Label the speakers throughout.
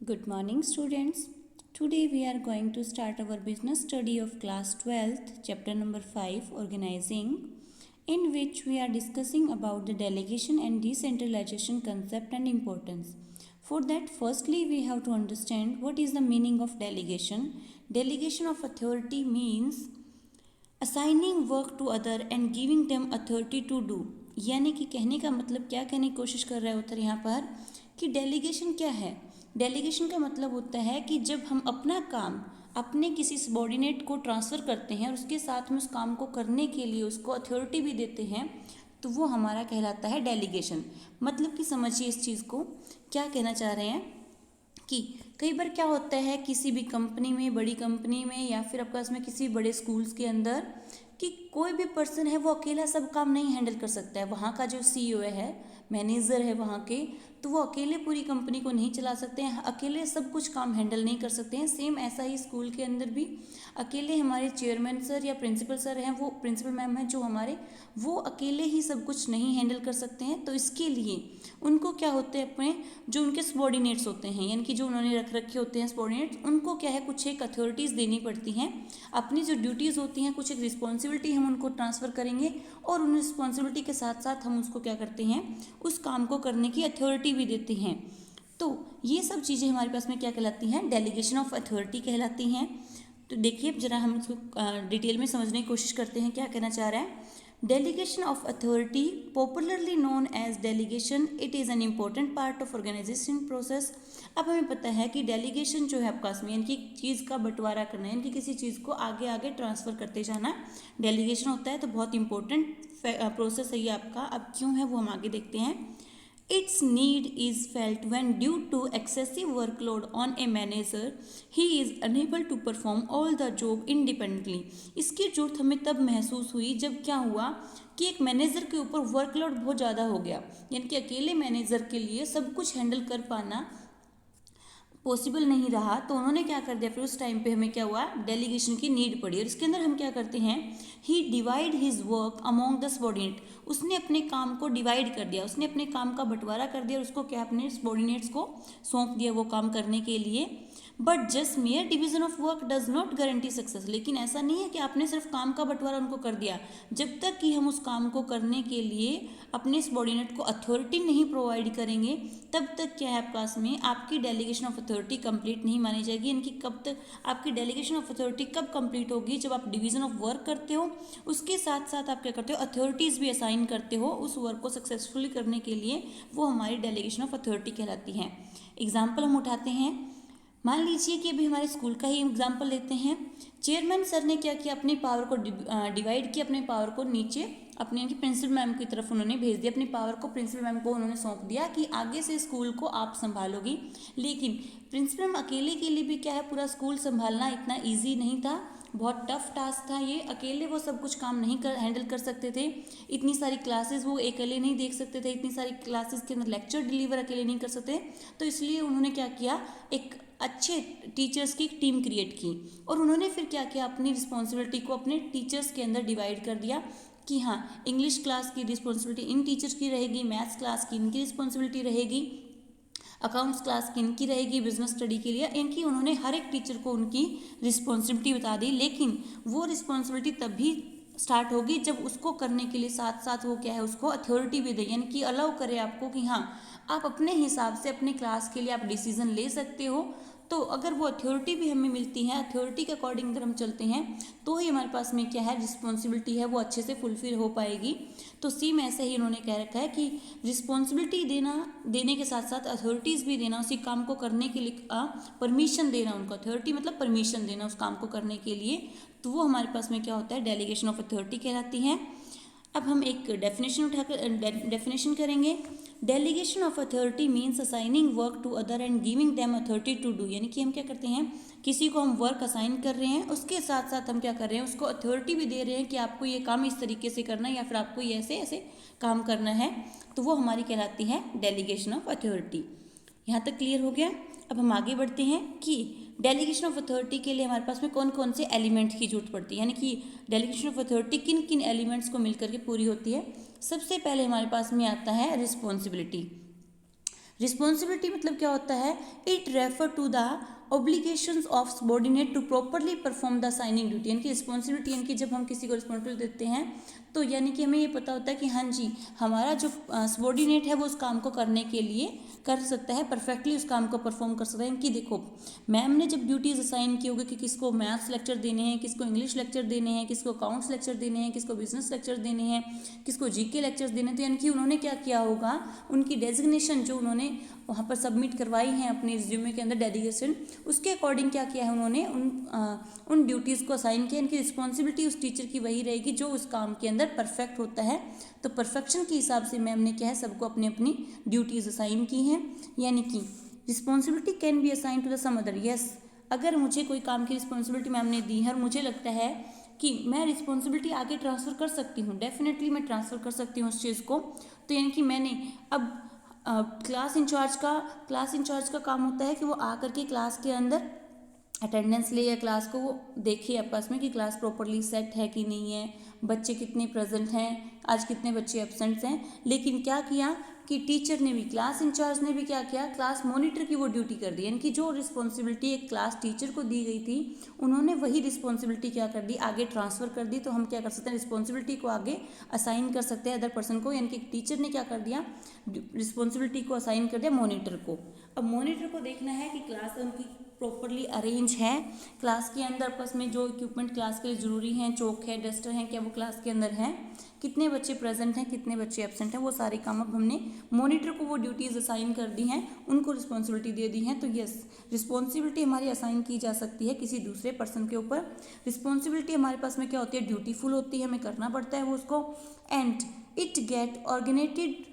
Speaker 1: Good morning, students. Today we are going to start our business study of class 12th, chapter number 5, organizing, in which we are discussing about the delegation and decentralization concept and importance. For that, firstly, we have to understand what is the meaning of delegation. Delegation of authority means assigning work to other and giving them authority to do, यानी कि कहने का मतलब क्या कहने की कोशिश कर रहा है उत्तर यहाँ पर कि डेलीगेशन क्या है। डेलीगेशन का मतलब होता है कि जब हम अपना काम अपने किसी सबॉर्डिनेट को ट्रांसफ़र करते हैं और उसके साथ में उस काम को करने के लिए उसको अथॉरिटी भी देते हैं तो वो हमारा कहलाता है डेलीगेशन। मतलब कि समझिए इस चीज़ को, क्या कहना चाह रहे हैं कि कई बार क्या होता है किसी भी कंपनी में, बड़ी कंपनी में या फिर आपके पास में किसी बड़े स्कूल्स के अंदर कि कोई भी पर्सन है वो अकेला सब काम नहीं हैंडल कर सकता है। वहाँ का जो सीईओ है, मैनेजर है वहाँ के, तो वो अकेले पूरी कंपनी को नहीं चला सकते हैं, अकेले सब कुछ काम हैंडल नहीं कर सकते हैं। सेम ऐसा ही स्कूल के अंदर भी अकेले हमारे चेयरमैन सर या प्रिंसिपल सर हैं, वो प्रिंसिपल मैम हैं जो हमारे, वो अकेले ही सब कुछ नहीं हैंडल कर सकते हैं। तो इसके लिए उनको क्या होते हैं, अपने जो उनके सबॉर्डिनेट्स होते हैं यानी कि जो उन्होंने रख रखे होते हैं सबॉर्डिनेट्स, उनको क्या है कुछ एक अथॉरिटीज़ देनी पड़ती हैं। अपनी जो ड्यूटीज़ होती हैं, कुछ एक रिस्पॉन्सिबिलिटी हम उनको ट्रांसफ़र करेंगे और उन रिस्पॉन्सिबिलिटी के साथ साथ हम उसको क्या करते हैं, उस काम को करने की अथॉरिटी भी देते हैं। तो ये सब चीज़ें हमारे पास में क्या कहलाती हैं, डेलीगेशन ऑफ अथॉरिटी कहलाती हैं। तो देखिए जरा हम इसको डिटेल में समझने की कोशिश करते हैं क्या कहना चाह रहा है। Delegation of authority, popularly known as delegation, it is an important part of organization process। अब हमें पता है कि डेलीगेशन जो है आपके पास में यानी कि चीज़ का बंटवारा करना, यानी कि किसी चीज़ को आगे आगे ट्रांसफ़र करते जाना डेलीगेशन होता है। तो बहुत इंपॉर्टेंट प्रोसेस है ये आपका। अब क्यों है वो हम आगे देखते हैं। Its need is felt when, due to excessive workload on a manager, he is unable to perform all the job independently। इसकी जरूरत हमें तब महसूस हुई जब क्या हुआ कि एक मैनेजर के ऊपर वर्कलोड बहुत ज़्यादा हो गया, यानी कि अकेले मैनेजर के लिए सब कुछ हैंडल कर पाना पॉसिबल नहीं रहा। तो उन्होंने क्या कर दिया, फिर उस टाइम पे हमें क्या हुआ, डेलीगेशन की नीड पड़ी। और इसके अंदर हम क्या करते हैं, he divide his work among the subordinate, उसने अपने काम को डिवाइड कर दिया, उसने अपने काम का बंटवारा कर दिया और उसको क्या अपने सबॉर्डिनेट्स को सौंप दिया वो काम करने के लिए। But just mayor division of work does not guarantee success. लेकिन ऐसा नहीं है कि आपने सिर्फ काम का बंटवारा उनको कर दिया, जब तक कि हम उस काम को करने के लिए अपने सबॉर्डिनेट को अथॉरिटी नहीं प्रोवाइड करेंगे तब तक क्या है आपके पास में आपकी डेलीगेशन ऑफ अथॉरिटी कंप्लीट नहीं मानी जाएगी। यानी कि कब तक आपकी डेलीगेशन ऑफ अथॉरिटी कब कंप्लीट होगी, जब आप डिवीजन ऑफ वर्क करते हो, उसके साथ साथ आप क्या करते हो, अथॉरिटीज़ भी असाइन करते हो उस वर्क को सक्सेसफुली करने के लिए, वो हमारी डेलीगेशन ऑफ अथॉरिटी कहलाती है। एग्जाम्पल हम उठाते हैं, मान लीजिए कि अभी हमारे स्कूल का ही एग्जाम्पल लेते हैं। चेयरमैन सर ने क्या किया, अपनी पावर को डिवाइड किया, अपने पावर को नीचे अपने प्रिंसिपल मैम की तरफ उन्होंने भेज दिया, अपनी पावर को प्रिंसिपल मैम को उन्होंने सौंप दिया कि आगे से स्कूल को आप संभालोगी। लेकिन प्रिंसिपल मैम अकेले के लिए भी क्या है, पूरा स्कूल संभालना इतना ईजी नहीं था, बहुत टफ टास्क था ये। अकेले वो सब कुछ काम नहीं हैंडल कर सकते थे, इतनी सारी क्लासेस वो अकेले नहीं देख सकते थे, इतनी सारी क्लासेस के अंदर लेक्चर डिलीवर अकेले नहीं कर सकते। तो इसलिए उन्होंने क्या किया, एक अच्छे टीचर्स की टीम क्रिएट की और उन्होंने फिर क्या किया, अपनी रिस्पॉन्सिबिलिटी को अपने टीचर्स के अंदर डिवाइड कर दिया कि हाँ, इंग्लिश क्लास की रिस्पॉन्सिबिलिटी इन टीचर्स की रहेगी, मैथ्स क्लास की इनकी रिस्पॉन्सिबिलिटी रहेगी, अकाउंट्स क्लास की इनकी रहेगी, बिजनेस स्टडी के लिए इनकी। उन्होंने हर एक टीचर को उनकी रिस्पॉन्सिबिलिटी बता दी। लेकिन वो रिस्पॉन्सिबिलिटी तभी स्टार्ट होगी जब उसको करने के लिए साथ साथ वो क्या है, उसको अथॉरिटी भी दे, यानी कि अलाउ करे आपको कि हाँ आप अपने हिसाब से अपने क्लास के लिए आप डिसीजन ले सकते हो। तो अगर वो अथॉरिटी भी हमें मिलती है, अथॉरिटी के अकॉर्डिंग अगर हम चलते हैं तो ही हमारे पास में क्या है, रिस्पॉन्सिबिलिटी है वो अच्छे से फुलफिल हो पाएगी। तो सेम ऐसे ही उन्होंने कह रखा है कि रिस्पॉन्सिबिलिटी देने के साथ साथ अथॉरिटीज़ भी देना, उसी काम को करने के लिए परमिशन देना उनको। अथॉरिटी मतलब परमिशन देना उस काम को करने के लिए, तो वो हमारे पास में क्या होता है, डेलीगेशन ऑफ अथॉरिटी कहलाती है। अब हम एक डेफिनेशन करेंगे। Delegation of authority means assigning work to other and giving them authority to do. यानी कि हम क्या करते हैं, किसी को हम वर्क असाइन कर रहे हैं, उसके साथ साथ हम क्या कर रहे हैं, उसको अथॉरिटी भी दे रहे हैं कि आपको ये काम इस तरीके से करना है या फिर आपको ये ऐसे ऐसे काम करना है। तो वो हमारी कहलाती है डेलीगेशन ऑफ अथॉरिटी। यहाँ तक क्लियर हो गया। अब हम आगे बढ़ते हैं कि डेलीगेशन ऑफ अथॉरिटी के लिए हमारे पास में कौन कौन से एलिमेंट की जरूरत पड़ती है, यानी कि डेलीगेशन ऑफ अथॉरिटी किन किन एलिमेंट्स को मिलकर के पूरी होती है। सबसे पहले हमारे पास में आता है रिस्पॉन्सिबिलिटी। रिस्पॉन्सिबिलिटी मतलब क्या होता है, it refer to the obligations of subordinate to properly perform the signing duty. यानी कि रिस्पॉन्सिबिलिटी यानी कि जब हम किसी को रिस्पॉन्सिबिलिटी देते हैं तो यानी कि हमें ये पता होता है कि हाँ जी हमारा जो सबॉर्डिनेट है वो उस काम को करने के लिए कर सकता है, परफेक्टली उस काम को परफॉर्म कर सकता है। कि देखो मैम ने जब ड्यूटीज़ असाइन की होगी कि किसको मैथ्स लेक्चर देने हैं, किसको इंग्लिश लेक्चर देने हैं, किसको अकाउंट्स लेक्चर देने हैं, किसको बिजनेस लेक्चर देने हैं, किसको जीके लेक्चर्स देने हैं, तो यानी कि उन्होंने क्या किया होगा, उनकी डेजिग्नेशन जो उन्होंने वहाँ पर सबमिट करवाई हैं अपने रिज्यूमे के अंदर डेडिकेशन, उसके अकॉर्डिंग क्या किया है उन्होंने उन ड्यूटीज़ को असाइन किया। इनकी रिस्पॉन्सिबिलिटी उस टीचर की वही रहेगी जो उस काम के अंदर परफेक्ट होता है। तो परफेक्शन के हिसाब से मैम ने क्या है सबको अपनी अपनी ड्यूटीज़ असाइन की हैं। यानी कि responsibility can be assign to the some other. Yes, अगर मुझे कोई काम की रिस्पॉन्सिबिलिटी मैम ने दी है और मुझे लगता है कि मैं रिस्पॉन्सिबिलिटी आगे ट्रांसफ़र कर सकती हूँ, डेफिनेटली मैं ट्रांसफ़र कर सकती हूँ उस चीज़ को। तो यानी कि मैंने अब क्लास इंचार्ज का काम होता है कि वो आकर के क्लास के अंदर अटेंडेंस ले या क्लास को वो देखिए आपस में कि क्लास प्रॉपरली सेट है कि नहीं है, बच्चे कितने प्रेजेंट हैं, आज कितने बच्चे एब्सेंट हैं। लेकिन क्या किया कि टीचर ने भी, क्लास इंचार्ज ने भी क्या किया, क्लास मॉनिटर की वो ड्यूटी कर दी। यानी कि जो रिस्पॉन्सिबिलिटी एक क्लास टीचर को दी गई थी उन्होंने वही रिस्पॉन्सिबिलिटी क्या कर दी, आगे ट्रांसफ़र कर दी। तो हम क्या कर सकते हैं, रिस्पॉन्सिबिलिटी को आगे असाइन कर सकते हैं अदर पर्सन को। यानी कि टीचर ने क्या कर दिया, रिस्पॉन्सिबिलिटी को असाइन कर दिया मॉनिटर को। अब मॉनिटर को देखना है कि क्लास उनकी प्रॉपरली अरेंज है, क्लास के अंदर आपस में जो इक्विपमेंट क्लास के लिए ज़रूरी हैं, चौक है, डस्टर हैं, क्या वो क्लास के अंदर हैं, कितने बच्चे प्रेजेंट हैं, कितने बच्चे एब्सेंट हैं, वो सारे काम अब हमने मॉनिटर को वो ड्यूटीज़ असाइन कर दी हैं, उनको रिस्पॉन्सिबिलिटी दे दी हैं। तो यस, रिस्पॉन्सिबिलिटी हमारी असाइन की जा सकती है किसी दूसरे पर्सन के ऊपर। रिस्पॉन्सिबिलिटी हमारे पास में क्या होती है, ड्यूटीफुल होती है, हमें करना पड़ता है वो उसको। And it get originated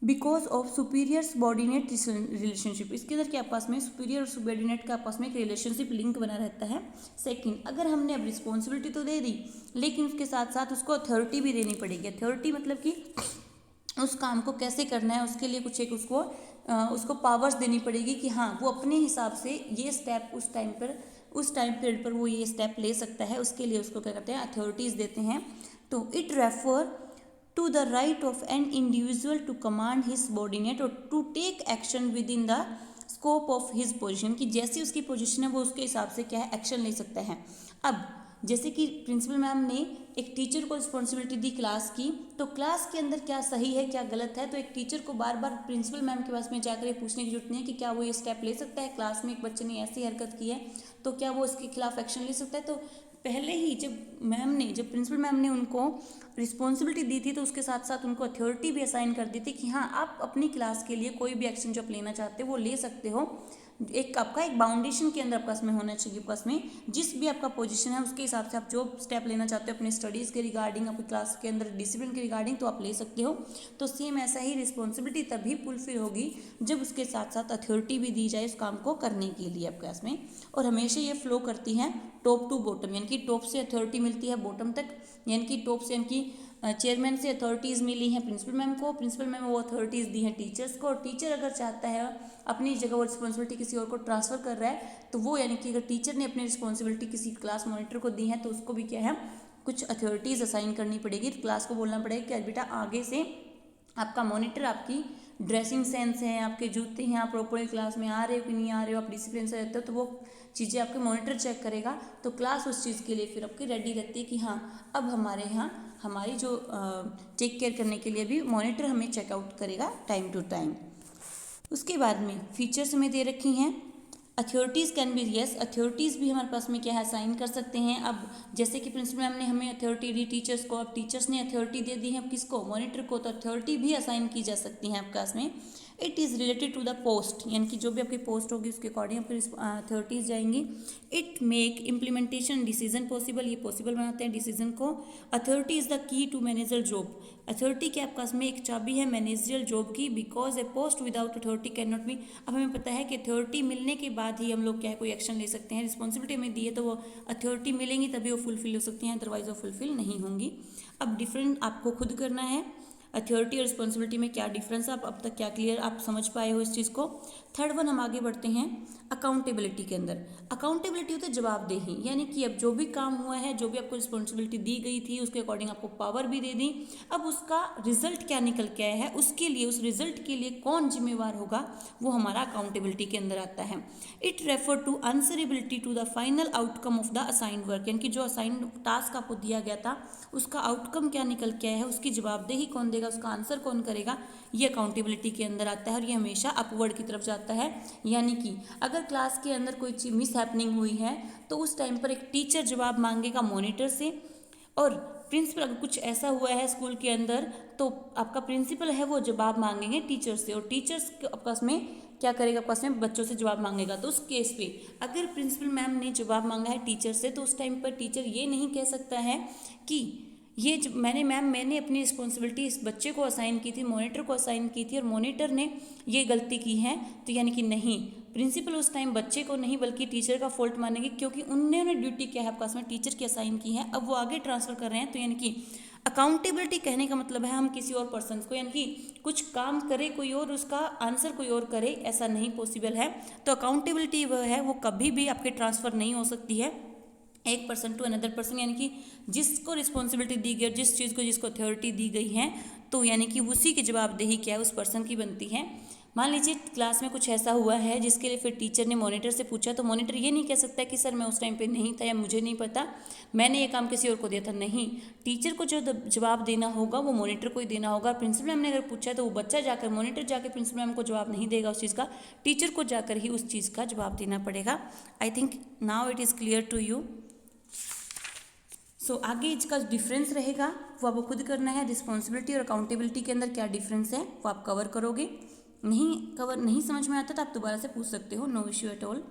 Speaker 1: because of superior subordinate relationship. इसके अंदर क्या आपस में सुपीरियर और सबॉर्डिनेट का आपस में एक रिलेशनशिप लिंक बना रहता है। सेकंड, अगर हमने अब रिस्पॉन्सिबिलिटी तो दे दी लेकिन उसके साथ साथ उसको अथॉरिटी भी देनी पड़ेगी। अथॉरिटी मतलब कि उस काम को कैसे करना है उसके लिए कुछ एक उसको पावर्स देनी पड़ेगी कि हाँ वो अपने हिसाब से ये स्टेप उस टाइम पीरियड पर वो ये स्टेप ले सकता है, उसके लिए उसको क्या कहते हैं, अथॉरिटीज़ देते हैं। तो it refer to the right of an individual to command his subordinate or to take action within the scope of his position, कि जैसी उसकी पोजीशन है वो उसके हिसाब से क्या है एक्शन ले सकता है। अब जैसे कि प्रिंसिपल मैम ने एक टीचर को रिस्पॉन्सिबिलिटी दी क्लास की, तो क्लास के अंदर क्या सही है क्या गलत है, तो एक टीचर को बार बार प्रिंसिपल मैम के पास में जाकर ये पूछने की जरूरत नहीं है कि क्या वो ये स्टेप ले सकता है, क्लास में एक बच्चे ने ऐसी हरकत की है तो क्या वो उसके खिलाफ एक्शन ले सकता है। तो पहले ही जब प्रिंसिपल मैम ने उनको रिस्पॉन्सिबिलिटी दी थी तो उसके साथ साथ उनको अथॉरिटी भी असाइन कर दी थी कि हाँ आप अपनी क्लास के लिए कोई भी एक्शन जो आप लेना चाहते हो वो ले सकते हो। एक आपका एक बाउंडेशन के अंदर आपका में होना चाहिए, आपका में जिस भी आपका पोजीशन है उसके हिसाब से आप जो स्टेप लेना चाहते हो अपनी स्टडीज़ के रिगार्डिंग, अपनी क्लास के अंदर डिसिप्लिन के रिगार्डिंग, तो आप ले सकते हो। तो सेम ऐसा ही रिस्पॉन्सिबिलिटी तभी फुलफिल होगी जब उसके साथ साथ अथॉरिटी भी दी जाए उस काम को करने के लिए आपके पास में। और हमेशा ये फ्लो करती है टॉप टू बॉटम, यानी कि टॉप से अथॉरिटी मिलती है बॉटम तक, यानी कि टॉप से यानी कि चेयरमैन से अथॉरिटीज़ मिली हैं प्रिंसिपल मैम को, प्रिंसिपल मैम वो अथॉरिटीज़ दी हैं टीचर्स को, और टीचर अगर चाहता है अपनी जगह वो रिस्पॉन्सिबिलिटी किसी और को ट्रांसफ़र कर रहा है तो वो यानी कि अगर टीचर ने अपनी रिस्पॉन्सिबिलिटी किसी क्लास मॉनिटर को दी है तो उसको भी क्या है कुछ अथॉरिटीज़ असाइन करनी पड़ेगी। क्लास को बोलना पड़ेगा कि बेटा आगे से आपका मॉनिटर आपकी ड्रेसिंग सेंस है, आपके जूते हैं, आप प्रॉपरली क्लास में आ रहे हो कि नहीं आ रहे हो, आप डिसिप्लिन से रहते हो, तो वो चीज़ें आपके मॉनिटर चेक करेगा। तो क्लास उस चीज़ के लिए फिर आपकी रेडी रहती है कि हाँ अब हमारे यहाँ हमारी जो टेक केयर करने के लिए भी मॉनिटर हमें चेकआउट करेगा टाइम टू टाइम। उसके बाद में फीचर्स हमें दे रखी हैं। Authorities can be, yes authorities भी हमारे पास में क्या है साइन कर सकते हैं। अब जैसे कि प्रिंसिपल मैम ने हमें अथॉरिटी दी टीचर्स को, अब टीचर्स ने अथॉरिटी दे दी है अब किसको, मॉनिटर को, तो अथॉरिटी भी असाइन की जा सकती हैं आपके पास में। It is related to the post, यानी कि जो भी आपकी पोस्ट होगी उसके अकॉर्डिंग आपकी अथॉरिटीज़ जाएंगी। It make implementation decision possible, ये पॉसिबल बनाते हैं डिसीजन को। Authority is the key to manager job, authority के आपके पास में एक चाबी है मैनेजरियल जॉब की, because a post without authority can not be. अब हमें पता है कि अथॉरिटी मिलने के बाद ही हम लोग क्या है कोई एक्शन ले सकते हैं, रिस्पॉन्सिबिलिटी हमें दी है तो वो अथॉरिटी मिलेंगी तभी वो फुलफिल हो सकती हैं, अदरवाइज वो फुलफिल नहीं होंगी। अब डिफरेंट आपको खुद करना है। अथॉरिटी और रिस्पॉन्सिबिलिटी में क्या डिफरेंस है, आप अब तक क्या क्लियर आप समझ पाए हो इस चीज़ को। थर्ड वन हम आगे बढ़ते हैं अकाउंटेबिलिटी के अंदर। अकाउंटेबिलिटी होता है जवाबदेही, यानी कि अब जो भी काम हुआ है, जो भी आपको रिस्पॉन्सिबिलिटी दी गई थी, उसके अकॉर्डिंग आपको पावर भी दे दी, अब उसका रिजल्ट क्या निकल के आया है, उसके लिए, उस रिजल्ट के लिए कौन जिम्मेवार होगा, वो हमारा अकाउंटेबिलिटी के अंदर आता है। It refer to answerability to the final outcome of the assigned work, यानी कि जो असाइन टास्क आपको दिया गया था उसका आउटकम क्या निकल के आया है, उसकी जवाबदेही कौन देगा, उसका आंसर कौन करेगा, ये अकाउंटेबिलिटी के अंदर आता है। और ये हमेशा अपवर्ड की तरफ जाता है, यानी कि अगर क्लास के अंदर कोई चीज मिस हैपनिंग हुई है तो उस टाइम पर एक टीचर जवाब मांगेगा मॉनिटर से, और प्रिंसिपल अगर कुछ ऐसा हुआ है स्कूल के अंदर तो आपका प्रिंसिपल है वो जवाब मांगेंगे टीचर से, और टीचर्स आपस में क्या करेगा, आपस में बच्चों से जवाब मांगेगा। तो उस केस पे अगर प्रिंसिपल मैम ने जवाब मांगा है टीचर से, तो उस टाइम पर टीचर ये नहीं कह सकता है कि ये मैंने अपनी रिस्पॉन्सिबिलिटी इस बच्चे को असाइन की थी, मॉनिटर को असाइन की थी, और मॉनिटर ने ये गलती की है, तो यानी कि नहीं, प्रिंसिपल उस टाइम बच्चे को नहीं बल्कि टीचर का फॉल्ट मानेंगे, क्योंकि उन्होंने ड्यूटी क्या है आपस में टीचर की असाइन की है, अब वो आगे ट्रांसफर कर रहे हैं। तो यानी कि अकाउंटेबिलिटी कहने का मतलब है हम किसी और पर्सन को, यानी कि कुछ काम करे कोई और, उसका आंसर कोई और करे, ऐसा नहीं पॉसिबल है। तो अकाउंटेबिलिटी वह है, वो कभी भी आपके ट्रांसफ़र नहीं हो सकती है एक पर्सन टू अनदर पर्सन, यानी कि जिसको रिस्पॉन्सिबिलिटी दी गई और जिस चीज़ को जिसको अथॉरिटी दी गई है, तो यानी कि उसी की जवाबदेही क्या है उस पर्सन की बनती है। मान लीजिए क्लास में कुछ ऐसा हुआ है जिसके लिए फिर टीचर ने मॉनिटर से पूछा, तो मॉनिटर ये नहीं कह सकता कि सर मैं उस टाइम पे नहीं था या मुझे नहीं पता, मैंने ये काम किसी और को दिया था। नहीं, टीचर को जो जवाब देना होगा वो मॉनिटर को ही देना होगा। प्रिंसिपल मैम ने अगर पूछा तो वो बच्चा जाकर, मॉनिटर जाकर प्रिंसिपल मैम को जवाब नहीं देगा उस चीज़ का, टीचर को जाकर ही उस चीज़ का जवाब देना पड़ेगा। I think now it is clear to you. So आगे इसका डिफरेंस रहेगा वो आपको खुद करना है। रिस्पॉन्सिबिलिटी और अकाउंटेबिलिटी के अंदर क्या डिफरेंस है वो आप कवर करोगे। नहीं समझ में आता तो आप दोबारा से पूछ सकते हो, नो इश्यू एट ऑल।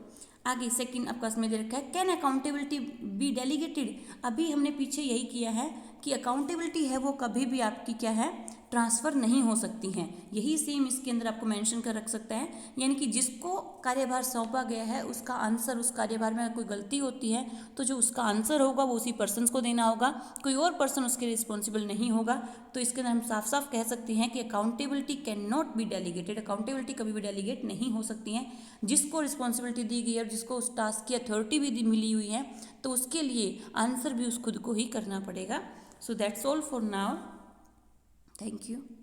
Speaker 1: आगे सेकंड आपका इसमें दे रखा है, कैन अकाउंटेबिलिटी बी डेलीगेटेड। अभी हमने पीछे यही किया है कि अकाउंटेबिलिटी है वो कभी भी आपकी क्या है, ट्रांसफ़र नहीं हो सकती हैं। यही सेम इसके अंदर आपको मेंशन कर रख सकता है, यानी कि जिसको कार्यभार सौंपा गया है उसका आंसर, उस कार्यभार में कोई गलती होती है तो जो उसका आंसर होगा वो उसी पर्सन को देना होगा, कोई और पर्सन उसके रिस्पॉन्सिबल नहीं होगा। तो इसके अंदर हम साफ साफ कह सकते हैं कि accountability can not be delegated. Accountability कभी भी डेलीगेट नहीं हो सकती है। जिसको रिस्पॉन्सिबिलिटी दी गई है और जिसको उस टास्क की अथॉरिटी भी मिली हुई है तो उसके लिए आंसर भी उस खुद को ही करना पड़ेगा। So that's all for now. Thank you.